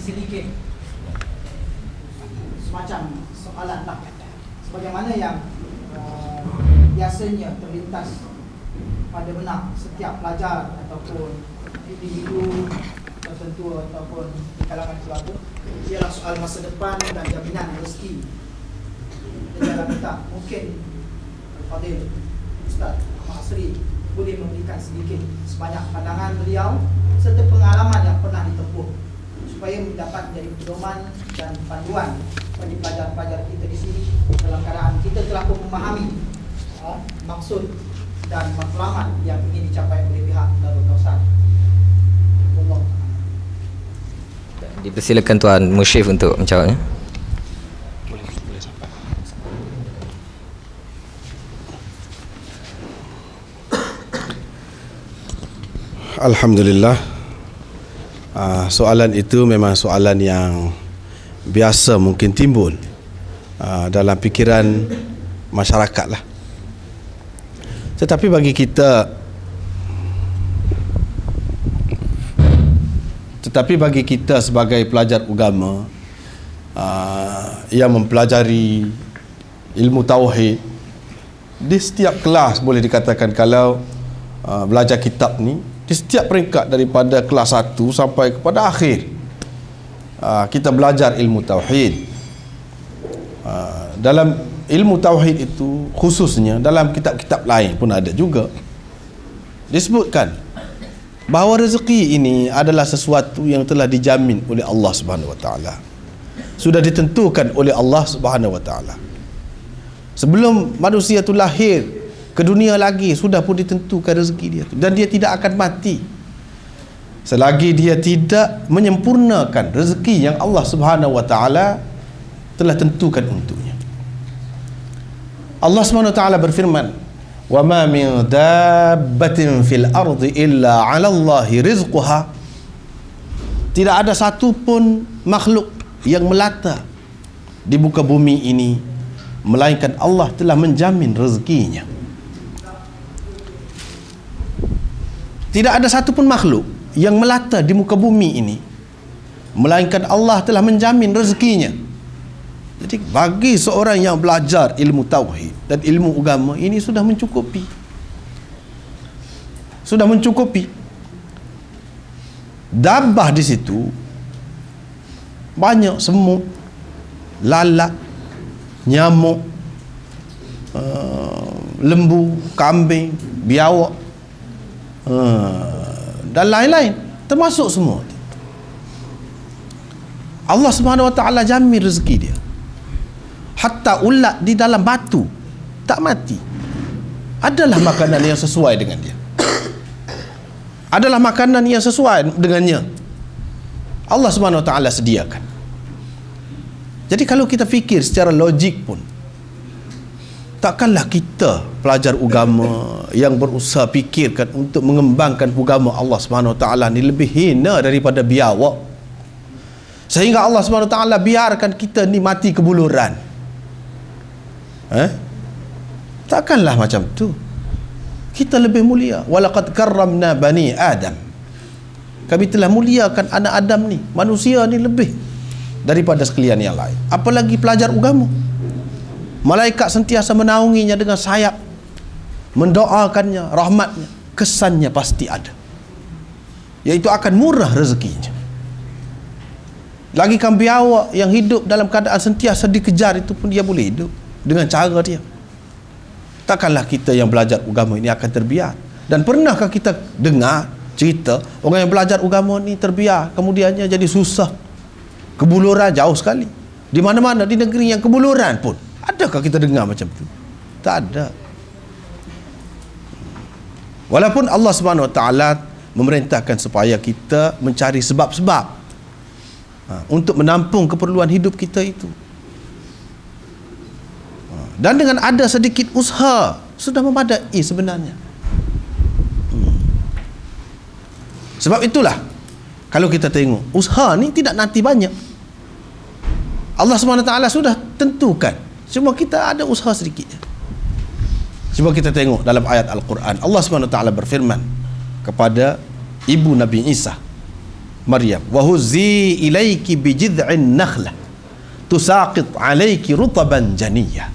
sedikit semacam soalan lah, sebagaimana yang biasanya terlintas pada benak setiap pelajar ataupun individu tertentu ataupun di kalangan keluarga, ialah soal masa depan dan jaminan rezeki di dalam kita. Mungkin Fadil Ustaz Ahmad Asri boleh memberikan sedikit sebanyak pandangan beliau serta pengalaman yang pernah ditempuh supaya mendapat menjadi pedoman dan panduan bagi pelajar-pelajar kita di sini dalam keadaan kita telah pun memahami maksud dan matlamat yang ingin dicapai oleh pihak Darul Kausar. Dipersilakan Tuan Musyrif untuk menjawabnya. Boleh sampai. Alhamdulillah. Soalan itu memang soalan yang biasa mungkin timbul dalam fikiran masyarakat lah. Tetapi bagi kita sebagai pelajar agama yang mempelajari ilmu tauhid, di setiap kelas boleh dikatakan kalau belajar kitab ni, di setiap peringkat daripada kelas 1 sampai kepada akhir kita belajar ilmu tauhid. Dalam ilmu tauhid itu khususnya dalam kitab-kitab lain pun ada juga disebutkan bahawa rezeki ini adalah sesuatu yang telah dijamin oleh Allah Subhanahu wa taala. Sudah ditentukan oleh Allah Subhanahu wa taala. Sebelum manusia itu lahir ke dunia lagi sudah pun ditentukan rezeki dia tu, dan dia tidak akan mati selagi dia tidak menyempurnakan rezeki yang Allah Subhanahu wa taala telah tentukan untuknya. Allah Subhanahu wa taala berfirman, "Wa ma min dabbatin fil ardi illa 'ala Allahi rizquha." Tidak ada satu pun makhluk yang melata di muka bumi ini melainkan Allah telah menjamin rezekinya. Tidak ada satu pun makhluk yang melata di muka bumi ini melainkan Allah telah menjamin rezekinya. Jadi bagi seorang yang belajar ilmu tauhid dan ilmu agama ini sudah mencukupi. Sudah mencukupi. Dabbah di situ banyak semut, lalat, nyamuk, lembu, kambing, biawak, dan lain-lain, termasuk semua. Allah Subhanahu wa taala jamin rezeki dia. Hatta ulat di dalam batu tak mati, adalah makanan yang sesuai dengan dia, adalah makanan yang sesuai dengannya. Allah Subhanahu wa taala sediakan. Jadi kalau kita fikir secara logik pun, takkanlah kita pelajar agama yang berusaha fikirkan untuk mengembangkan agama Allah Subhanahu wa taala ni lebih hina daripada biawak, sehingga Allah Subhanahu wa taala biarkan kita ni mati kebuluran. Takkanlah macam tu. Kita lebih mulia. Walaqad karramna bani Adam. Kami telah muliakan anak Adam ni, manusia ni, lebih daripada sekalian yang lain. Apalagi pelajar agama. Malaikat sentiasa menaunginya dengan sayap, mendoakannya, rahmatnya. Kesannya pasti ada, iaitu akan murah rezekinya. Lagi kan biawak yang hidup dalam keadaan sentiasa dikejar, itu pun dia boleh hidup dengan cara dia. Takkanlah kita yang belajar agama ini akan terbiar. Dan pernahkah kita dengar cerita orang yang belajar agama ni terbiar, kemudiannya jadi susah, kebuluran jauh sekali, di mana-mana di negeri yang kebuluran pun? Adakah kita dengar macam tu? Tak ada. Walaupun Allah Subhanahu wa taala memerintahkan supaya kita mencari sebab-sebab untuk menampung keperluan hidup kita itu, dan dengan ada sedikit usaha sudah memadai sebenarnya. Sebab itulah kalau kita tengok usaha ni tidak nanti banyak. Allah SWT sudah tentukan, cuma kita ada usaha sedikit. Cuba kita tengok dalam ayat Al-Quran, Allah SWT berfirman kepada ibu Nabi Isa, Maryam, wa huzzi ilaiki bi jid'in nakhlah tusaqit alaiki rutaban janiyah.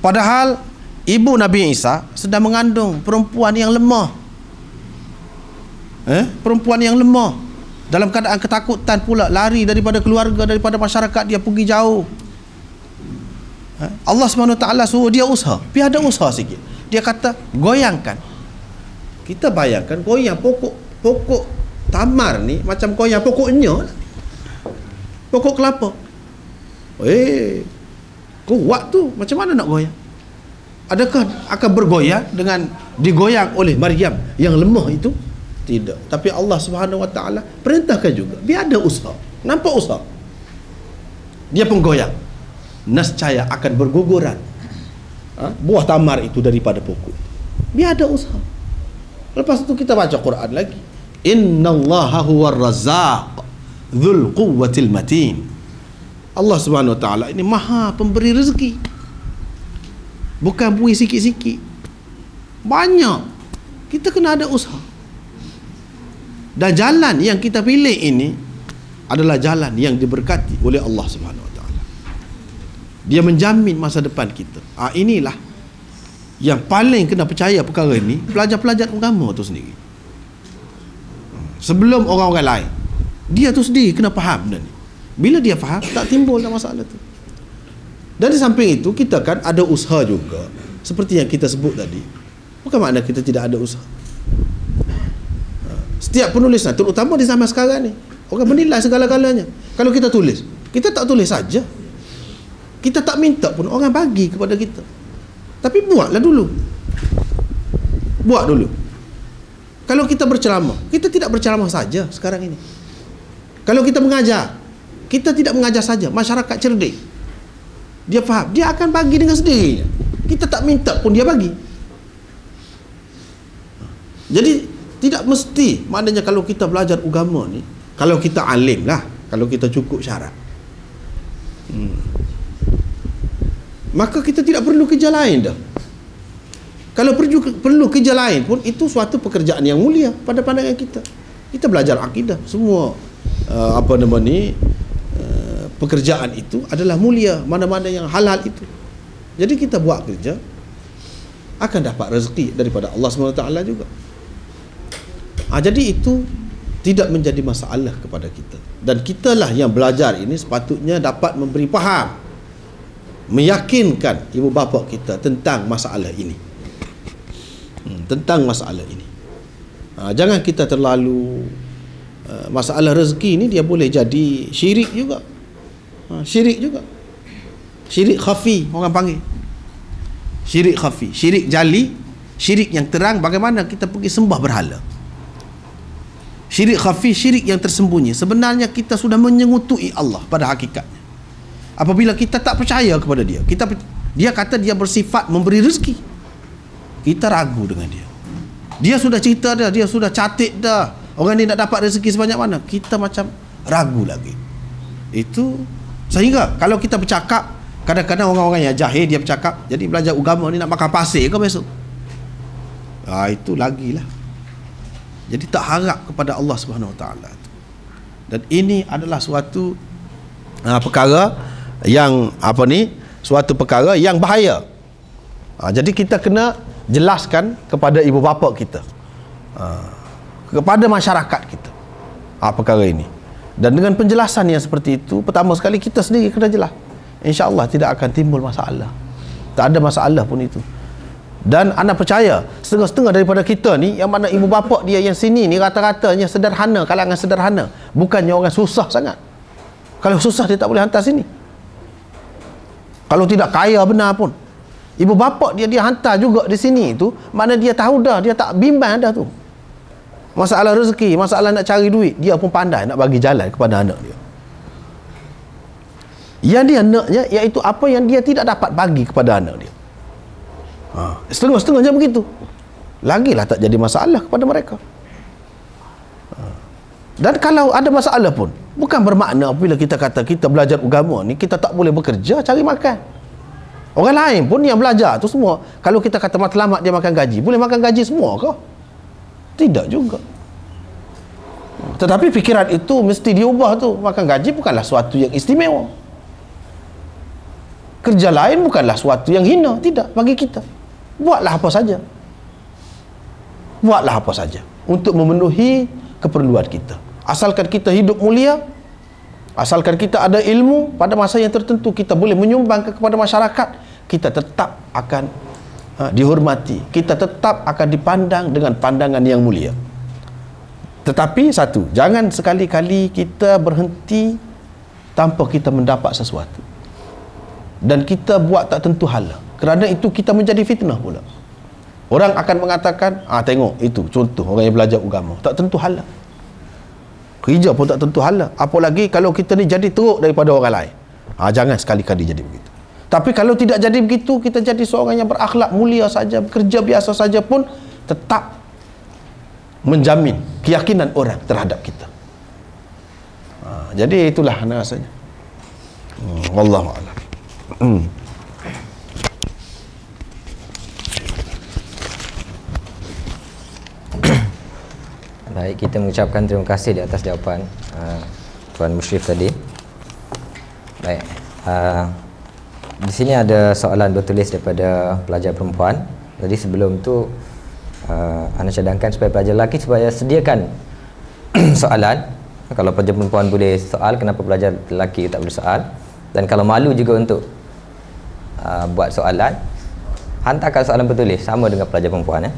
Padahal ibu Nabi Isa sedang mengandung perempuan yang lemah. Perempuan yang lemah, dalam keadaan ketakutan pula, lari daripada keluarga, daripada masyarakat, dia pergi jauh. Allah SWT suruh dia usaha, biar ada usaha sikit. Dia kata goyangkan. Kita bayangkan goyang pokok tamar ni macam goyang pokoknya, pokok kelapa. Kuat tu, macam mana nak goyang? Adakah akan bergoyang dengan digoyang oleh Maryam yang lemah itu? Tidak. Tapi Allah SWT perintahkan juga, biar ada usaha. Nampak usaha? Dia penggoyang, nescaya akan berguguran buah tamar itu daripada pokok. Biar ada usaha. Lepas itu kita baca Quran lagi, innallaha huwar razzaq dzul quwwatil matin. Allah Subhanahu wa taala ini maha pemberi rezeki, bukan beri sikit-sikit, banyak. Kita kena ada usaha. Dan jalan yang kita pilih ini adalah jalan yang diberkati oleh Allah Subhanahu wa taala. Dia menjamin masa depan kita. Inilah yang paling kena percaya perkara ini, pelajar-pelajar agama tu sendiri. Sebelum orang-orang lain, dia tu sendiri kena faham benda ni. Bila dia faham, tak timbul masalah tu. Dan di samping itu, kita kan ada usaha juga, seperti yang kita sebut tadi. Bukan makna kita tidak ada usaha. Setiap penulisan, terutama di zaman sekarang ni, orang menilai segala-galanya. Kalau kita tulis, kita tak tulis saja, kita tak minta pun orang bagi kepada kita. Tapi buatlah dulu. Buat dulu. Kalau kita berceramah, kita tidak berceramah saja sekarang ini. Kalau kita mengajar, kita tidak mengajar saja. Masyarakat cerdik, dia faham, dia akan bagi dengan sendirinya. Kita tak minta pun dia bagi. Jadi tidak mesti, maknanya kalau kita belajar agama ni, kalau kita alim lah, kalau kita cukup syarat, maka kita tidak perlu kerja lain dah. Kalau perlu kerja lain pun, itu suatu pekerjaan yang mulia pada pandangan kita. Kita belajar akidah, semua pekerjaan itu adalah mulia, mana-mana yang halal itu. Jadi kita buat kerja, akan dapat rezeki daripada Allah SWT juga. Jadi itu tidak menjadi masalah kepada kita. Dan kitalah yang belajar ini sepatutnya dapat memberi faham, meyakinkan ibu bapa kita tentang masalah ini, tentang masalah ini. Jangan kita terlalu masalah rezeki ini dia boleh jadi syirik juga. Syirik juga, syirik khafi orang panggil, syirik khafi, syirik jali, syirik yang terang. Bagaimana kita pergi sembah berhala. Syirik khafi, syirik yang tersembunyi. Sebenarnya kita sudah menyengutui Allah pada hakikatnya. Apabila kita tak percaya kepada dia, dia kata dia bersifat memberi rezeki, kita ragu dengan dia. Dia sudah cerita dah, dia sudah catat dah, orang ni nak dapat rezeki sebanyak mana, kita macam ragu lagi. Itu sehingga kalau kita bercakap, kadang-kadang orang-orang yang jahil dia bercakap, jadi belajar agama ni nak makan pasir ke besok? Itu lagilah. Jadi tak harap kepada Allah Subhanahu Wa Taala. Dan ini adalah suatu perkara yang suatu perkara yang bahaya. Jadi kita kena jelaskan kepada ibu bapa kita, kepada masyarakat kita, perkara ini. Dan dengan penjelasan yang seperti itu, pertama sekali kita sendiri kena jelas, insya-Allah tidak akan timbul masalah. Tak ada masalah pun itu. Dan anda percaya, setengah-setengah daripada kita ni, yang mana ibu bapa dia yang sini ni rata-ratanya sederhana, kalangan sederhana, bukannya orang susah sangat. Kalau susah dia tak boleh hantar sini. Kalau tidak kaya benar pun, ibu bapa dia hantar juga di sini tu, mana dia tahu dah, dia tak bimbang dah tu. Masalah rezeki, masalah nak cari duit, dia pun pandai nak bagi jalan kepada anak dia. Yang dia naknya iaitu apa yang dia tidak dapat bagi kepada anak dia. Setengah-setengahnya begitu. Lagilah tak jadi masalah kepada mereka. Dan kalau ada masalah pun, bukan bermakna bila kita kata kita belajar agama ni, kita tak boleh bekerja cari makan. Orang lain pun yang belajar tu semua, kalau kita kata matlamat dia makan gaji, boleh makan gaji semua ke? Tidak juga. Tetapi fikiran itu mesti diubah tu. Makan gaji bukanlah suatu yang istimewa. Kerja lain bukanlah suatu yang hina. Tidak, bagi kita. Buatlah apa saja. Buatlah apa saja untuk memenuhi keperluan kita. Asalkan kita hidup mulia, asalkan kita ada ilmu, pada masa yang tertentu kita boleh menyumbang kepada masyarakat, kita tetap akan dihormati, kita tetap akan dipandang dengan pandangan yang mulia. Tetapi satu, jangan sekali-kali kita berhenti tanpa kita mendapat sesuatu, dan kita buat tak tentu hala. Kerana itu kita menjadi fitnah pula. Orang akan mengatakan, tengok itu contoh orang yang belajar agama, tak tentu hala. Kerja pun tak tentu hala. Apalagi kalau kita ni jadi teruk daripada orang lain. Jangan sekali-kali jadi begitu. Tapi kalau tidak jadi begitu, kita jadi seorang yang berakhlak mulia saja, bekerja biasa saja pun tetap menjamin keyakinan orang terhadap kita. Jadi itulah rasanya. Wallahu a'lam. Baik, kita mengucapkan terima kasih di atas jawapan Tuan Musyrif tadi. Baik, di sini ada soalan bertulis daripada pelajar perempuan. Jadi sebelum tu Ana cadangkan supaya pelajar lelaki supaya sediakan soalan. Kalau pelajar perempuan boleh soal, kenapa pelajar lelaki tak boleh soal? Dan kalau malu juga untuk buat soalan, hantarkan soalan bertulis sama dengan pelajar perempuan.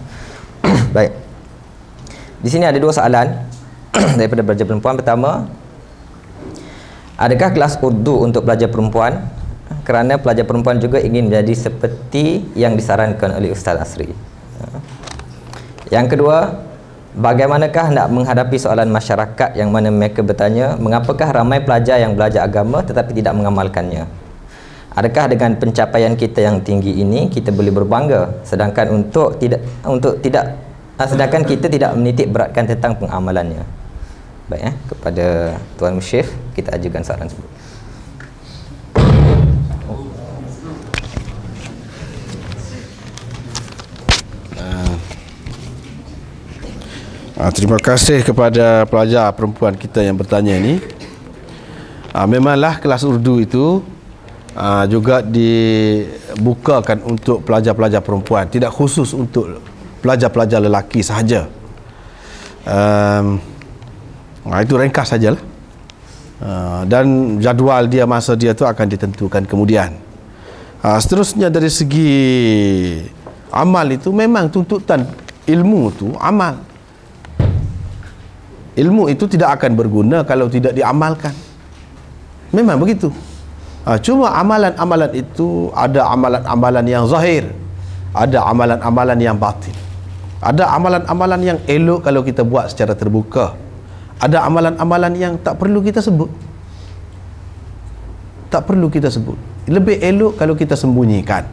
Baik. Di sini ada dua soalan daripada pelajar perempuan. Pertama, adakah kelas Urdu untuk pelajar perempuan? Kerana pelajar perempuan juga ingin menjadi seperti yang disarankan oleh Ustaz Asri. Yang kedua, bagaimanakah nak menghadapi soalan masyarakat yang mana mereka bertanya, mengapakah ramai pelajar yang belajar agama tetapi tidak mengamalkannya? Adakah dengan pencapaian kita yang tinggi ini kita boleh berbangga, sedangkan sedangkan kita tidak menitik beratkan tentang pengamalannya? Baik, kepada Tuan Musyrif kita ajukan soalan tersebut. Terima kasih kepada pelajar perempuan kita yang bertanya ini. Memanglah kelas Urdu itu juga dibukakan untuk pelajar-pelajar perempuan, tidak khusus untuk pelajar-pelajar lelaki sahaja. Itu ringkas sajalah. Dan jadual dia, masa dia tu akan ditentukan kemudian. Seterusnya dari segi amal itu, memang tuntutan ilmu tu amal. Ilmu itu tidak akan berguna kalau tidak diamalkan. Memang begitu. Cuma amalan-amalan itu ada amalan-amalan yang zahir, ada amalan-amalan yang batin. Ada amalan-amalan yang elok kalau kita buat secara terbuka. Ada amalan-amalan yang tak perlu kita sebut. Tak perlu kita sebut. Lebih elok kalau kita sembunyikan.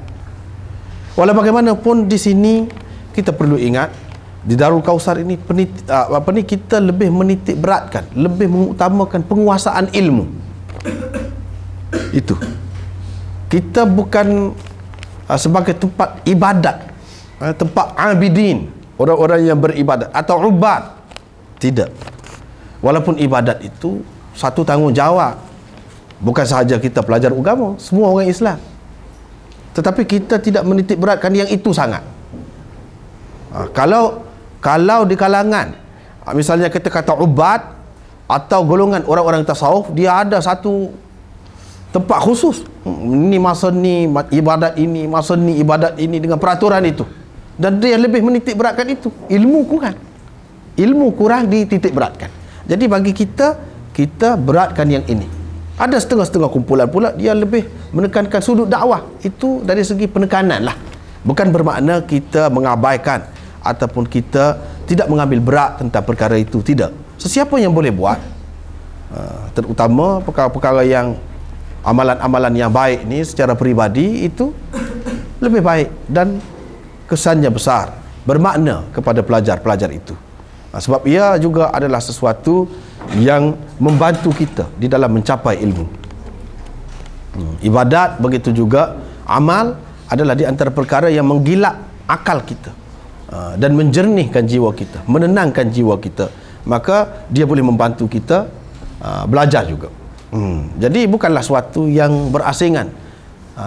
Walau bagaimanapun di sini kita perlu ingat, di Darul Kausar ini kita lebih menitik beratkan, lebih mengutamakan penguasaan ilmu. Itu. Kita bukan sebagai tempat ibadat, tempat abidin, orang-orang yang beribadat atau ubad. Tidak. Walaupun ibadat itu satu tanggungjawab, bukan sahaja kita pelajar agama, semua orang Islam. Tetapi kita tidak menitik beratkan yang itu sangat. Kalau di kalangan misalnya kita kata ubad atau golongan orang-orang tasawuf, dia ada satu tempat khusus. Ini masa ni ibadat ini, masa ni ibadat ini dengan peraturan itu. Dan dia lebih menitik beratkan itu. Ilmu kurang dititik beratkan. Jadi bagi kita beratkan yang ini. Ada setengah-setengah kumpulan pula dia lebih menekankan sudut dakwah. Itu dari segi penekanan lah. Bukan bermakna kita mengabaikan ataupun kita tidak mengambil berat tentang perkara itu. Tidak. Sesiapa yang boleh buat, terutama perkara-perkara yang amalan-amalan yang baik ni secara peribadi, itu lebih baik dan kesannya besar, bermakna kepada pelajar-pelajar itu. Sebab ia juga adalah sesuatu yang membantu kita di dalam mencapai ilmu. Ibadat begitu juga, amal adalah di antara perkara yang menggilak akal kita dan menjernihkan jiwa kita, menenangkan jiwa kita, maka dia boleh membantu kita belajar juga. Jadi bukanlah suatu yang berasingan,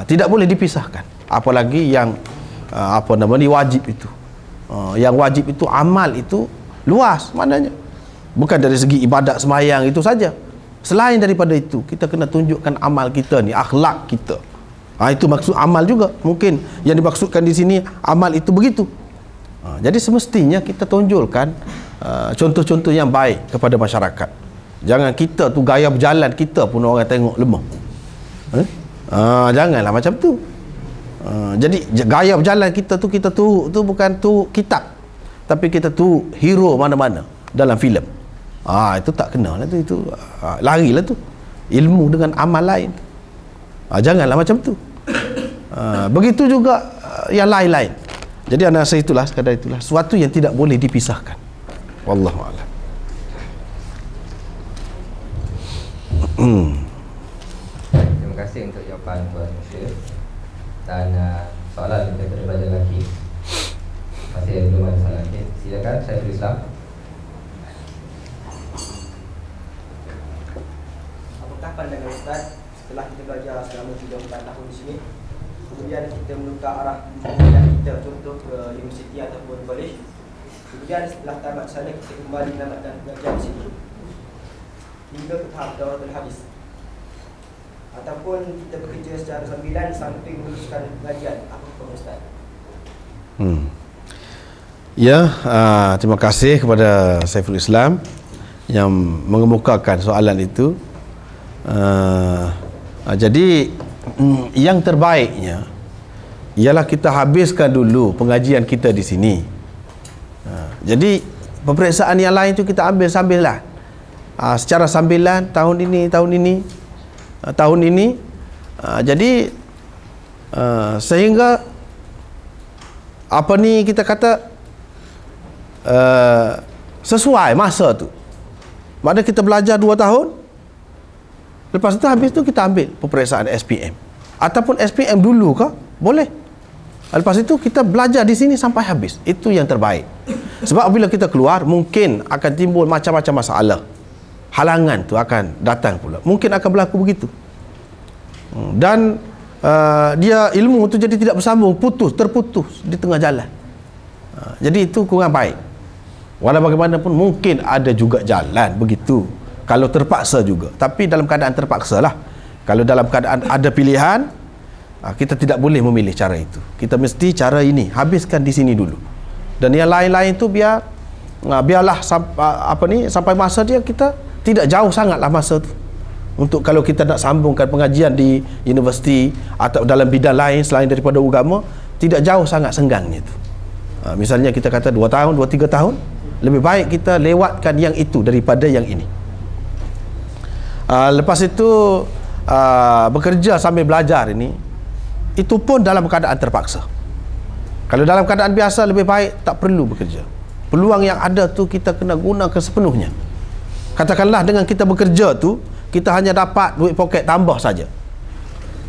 tidak boleh dipisahkan. Apalagi yang wajib itu. Yang wajib itu, amal itu luas maknanya. Bukan dari segi ibadat sembahyang itu saja. Selain daripada itu, kita kena tunjukkan amal kita ni, akhlak kita. Itu maksud amal juga. Mungkin yang dimaksudkan di sini amal itu begitu. Jadi semestinya kita tunjukkan contoh-contoh yang baik kepada masyarakat. Jangan kita tu gaya berjalan kita pun orang tengok lemah. Janganlah macam tu. Jadi gaya berjalan kita tu bukan tu kitab, tapi kita tu hero mana-mana dalam filem. Itu tak kena lah tu, larilah tu ilmu dengan amal lain. Janganlah macam tu. Begitu juga yang lain-lain. Jadi anak saya itulah, sekadar itulah sesuatu yang tidak boleh dipisahkan. Wallahu a'lam. Terima kasih untuk jawapan Tuan Syekh. Dan soalan daripada pelajar lelaki, masih belum ada soalan lagi. Silakan Syaiful Islam. Apakah pandangan Ustaz setelah kita belajar selama 3-4 tahun di sini, kemudian kita menukar arah pendidikan kita, contoh ke universiti ataupun kolej, kemudian setelah tamat sana kita kembali menamatkan belajar di sini hingga ke tahap dauratul hadis, ataupun kita bekerja secara sambilan sampai meneruskan pengajian, apa hukum Ustaz? Terima kasih kepada Saiful Islam yang mengemukakan soalan itu. Jadi yang terbaiknya ialah kita habiskan dulu pengajian kita di sini. Jadi peperiksaan yang lain tu kita ambil sambil-sambilan. Secara sambilan tahun ini. Jadi sehingga kita kata sesuai masa tu. Maknanya kita belajar 2 tahun, lepas itu habis tu kita ambil peperiksaan SPM, ataupun SPM dulu ke boleh. Lepas itu kita belajar di sini sampai habis. Itu yang terbaik. Sebab bila kita keluar mungkin akan timbul macam-macam masalah. Halangan tu akan datang pula. Mungkin akan berlaku begitu. Dan dia ilmu tu jadi tidak bersambung, terputus di tengah jalan. Jadi itu kurang baik. Walau bagaimanapun mungkin ada juga jalan begitu, kalau terpaksa juga. Tapi dalam keadaan terpaksa lah. Kalau dalam keadaan ada pilihan, kita tidak boleh memilih cara itu. Kita mesti cara ini, habiskan di sini dulu. Dan yang lain-lain tu biarlah sampai masa dia, kita tidak jauh sangatlah masa tu. Untuk kalau kita nak sambungkan pengajian di universiti atau dalam bidang lain selain daripada agama, tidak jauh sangat senggangnya itu. Misalnya kita kata 2 tahun, 2-3 tahun, lebih baik kita lewatkan yang itu daripada yang ini. Lepas itu bekerja sambil belajar ini, itu pun dalam keadaan terpaksa. Kalau dalam keadaan biasa lebih baik tak perlu bekerja. Peluang yang ada tu kita kena gunakan sepenuhnya. Katakanlah dengan kita bekerja tu, kita hanya dapat duit poket tambah saja.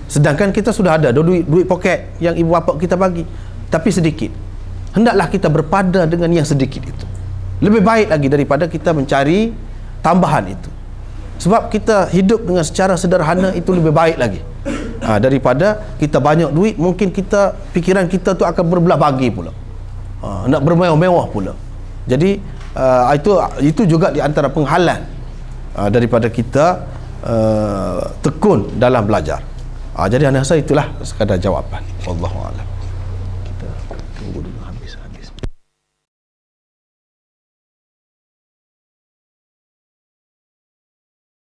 Sedangkan kita sudah ada duit poket yang ibu bapa kita bagi, tapi sedikit. Hendaklah kita berpada dengan yang sedikit itu. Lebih baik lagi daripada kita mencari tambahan itu. Sebab kita hidup dengan secara sederhana itu lebih baik lagi. Daripada kita banyak duit, mungkin pikiran kita tu akan berbelah bagi pula. Nak bermewah-mewah pula. Jadi itu juga di antara penghalang daripada kita tekun dalam belajar. Jadi anak saya itulah sekadar jawapan. Wallahu a'lam.